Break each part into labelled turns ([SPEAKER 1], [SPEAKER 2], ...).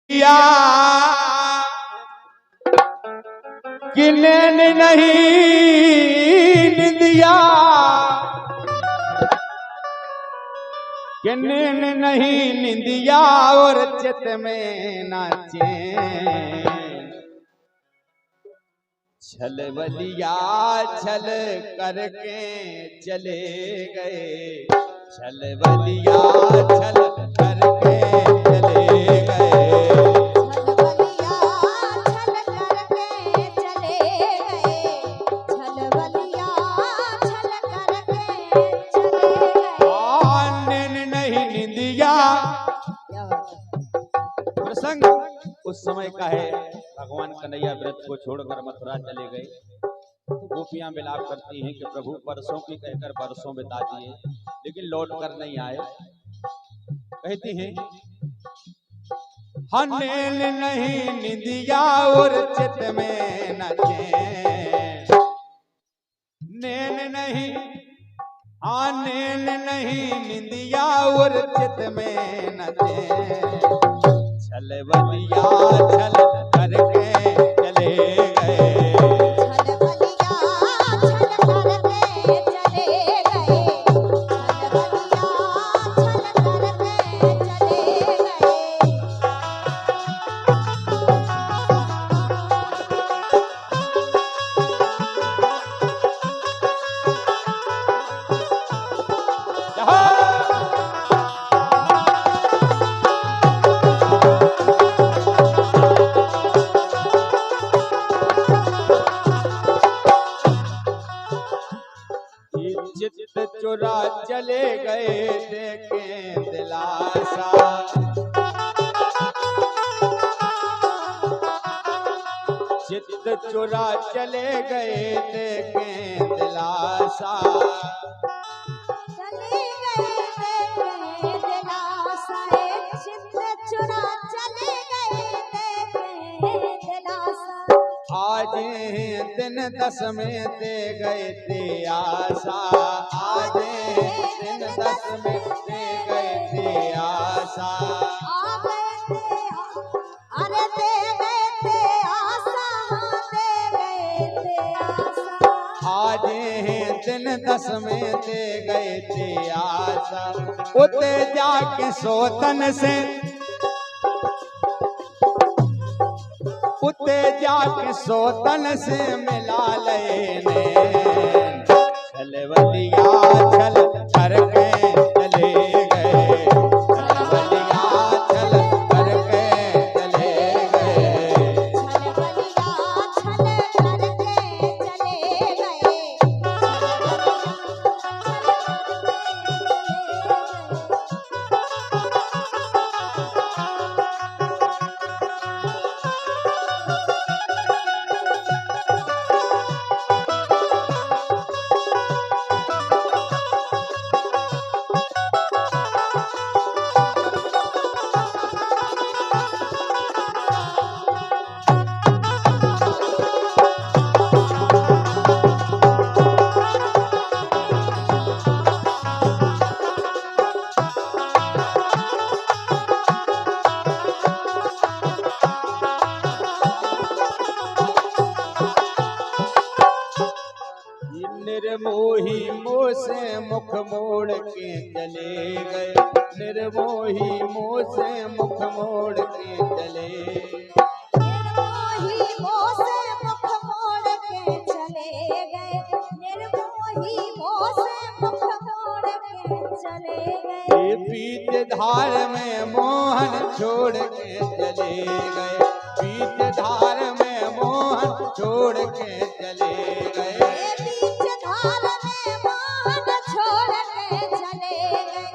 [SPEAKER 1] या कि नैन नहीं निंदिया, कि नैन नहीं निंदिया और चित में नाचे छल बलिया छल करके चले गए, छल बलिया छल करके चले गए। प्रसंग उस समय का है, भगवान कन्हैया व्रत को छोड़कर मथुरा चले गए। गोपियां विलाप करती हैं कि प्रभु परसों की कहकर बरसों बिता दिए लेकिन लौट कर नहीं आए। कहती हैं नैन नहीं निंदिया और चित में न चैन, नैन नहीं नैन नहीं निंदिया और चित में न चैन, छल बलिया छल करके चले गए। चित चुरा चले गए देखें दिलासा, चित चुरा चले गए देखें दिलासा,
[SPEAKER 2] चले गए देखें दिलासा, चित चुरा चले गए देखें दिलासा।
[SPEAKER 1] आज दिन 10 में दे गए थे आशा, आज दिन 10 में दे गए थे आशा,
[SPEAKER 2] अरे दे गए थे आशा, दे गए थे आशा।
[SPEAKER 1] आज दिन 10 में दे गए थे आशा, उते जाके सोतन से उते जाके सोतन से मिला लेने, छल बलिया छल करके चले गए, छल बलिया छल करके चले गए,
[SPEAKER 2] छल बलिया छल करके चले गए।
[SPEAKER 1] निर्मोही मोह से मुख मोड़ के चले गए, निर्मोही मोह से मुख मोड़ के चले,
[SPEAKER 2] निर्मोही मोह से मुख मोड़ के चले गए, निर्मोही मोह से मुख मोड़ के चले गए।
[SPEAKER 1] बीच धार में मोहन छोड़ के चले गए, बीच धार में मोहन छोड़ के चले गए,
[SPEAKER 2] बीच धार में मोहन छोड़ के चले गए,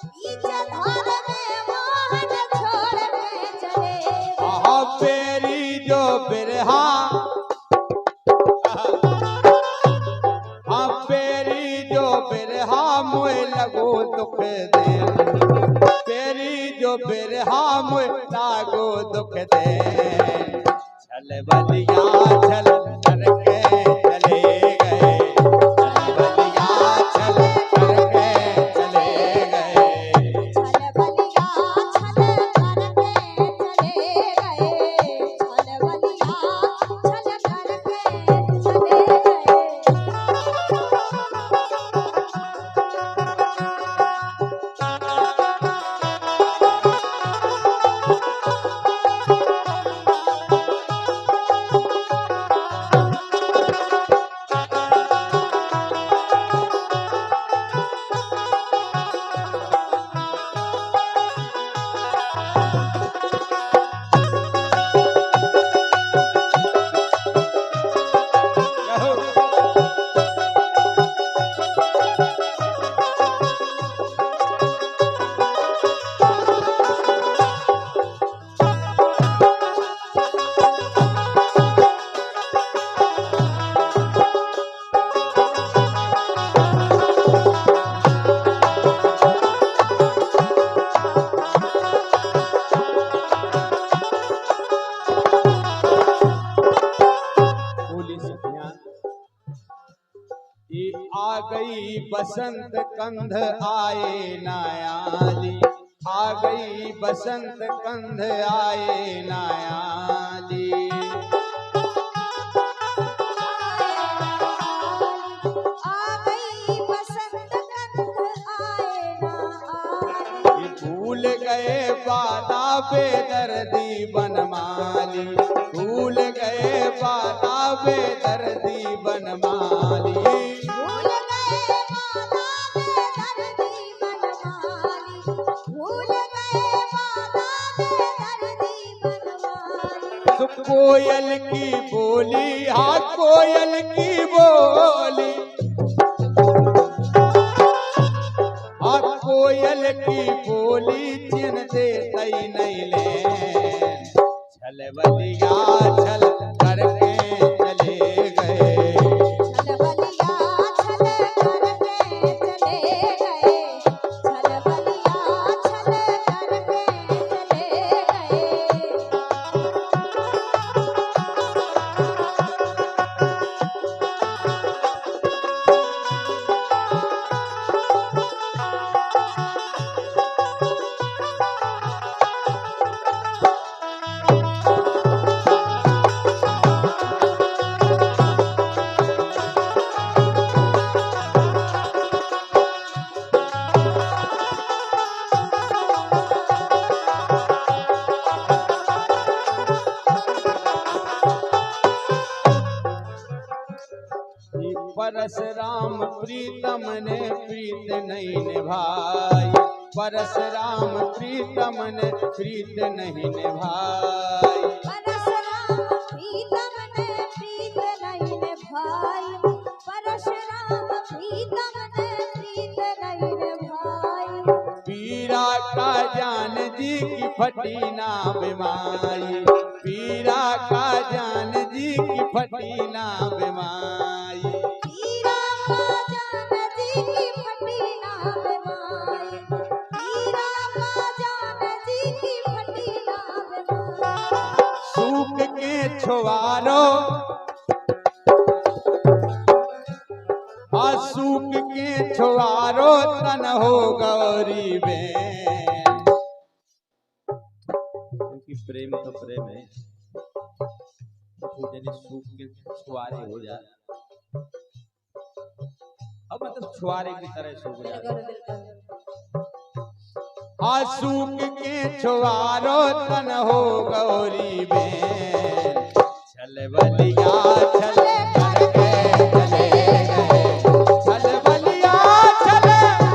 [SPEAKER 2] बीच धार में मोहन छोड़ के चले गए।
[SPEAKER 1] पेरी जो बिरहा पेरी जो बिरहा मोह लगो दुख दे, पेरी जो बिरहा मोह लागो दुख दे, छल बलिया छल करके चले गए, छल बलिया छल करके चले गए,
[SPEAKER 2] छल बलिया छल करके चले
[SPEAKER 1] आ गई बसंत कंध आए नायाली, आ गई बसंत कंध आए नायाली।
[SPEAKER 2] आ गई बसंत कंध आए नायाली।
[SPEAKER 1] भूल गए बादा बेदर्दी बनमाली, भूल गए बादा बेदर्दी बनमाली।
[SPEAKER 2] भूल गए बादा बेदर्दी बनमाली, भूल गए बादा बेदर्दी बनमाली।
[SPEAKER 1] तो कोयल की बोली, हाँ कोयल की बोली, हाँ कोयल की बोली चिन दे तई नहीं ले। छलबलिया छल करके चले गए,
[SPEAKER 2] छलबलिया छल करके चले गए, छलबलिया छल करके चले गए।
[SPEAKER 1] परशुराम प्रीतम ने प्रीत नहीं निभाई, परशुराम प्रीतम ने प्रीत नहीं निभाई।
[SPEAKER 2] परशुराम प्रीतम ने प्रीत नहीं निभाई, परशुराम प्रीतम ने प्रीत नहीं निभाई।
[SPEAKER 1] पीरा का जान जी की फटी ना बीमारी, पीरा का जान जी की फटी ना बीमारी।
[SPEAKER 2] पीरा का जान जी की फटी ना बीमारी, पीरा का जान जी की फटी ना बीमारी।
[SPEAKER 1] सूख के छुआरो, हाँ सूख के छुआरो तन हो गौरी बेन। क्योंकि प्रेम तो प्रेम है, तो जैसे सूख के छुआरे हो जाए, अब मतलब छुआरे की तरह सूख जाए। हाँ सूख के छुआरो तन हो गौरी बेन। छलबलिया छल करके चले गए, छलबलिया छल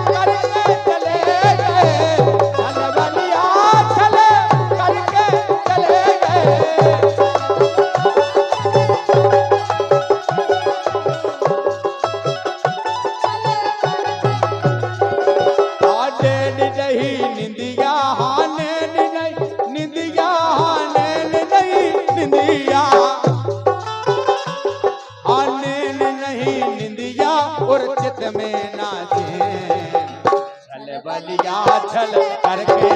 [SPEAKER 1] करके चले गए, छलबलिया छल करके चले गए। निंदिया हाँ नैन नहीं, निंदिया हाँ नैन नहीं, निंदिया हाँ नैन नहीं, निंदिया और चित में नाचे। छलबलिया छल करके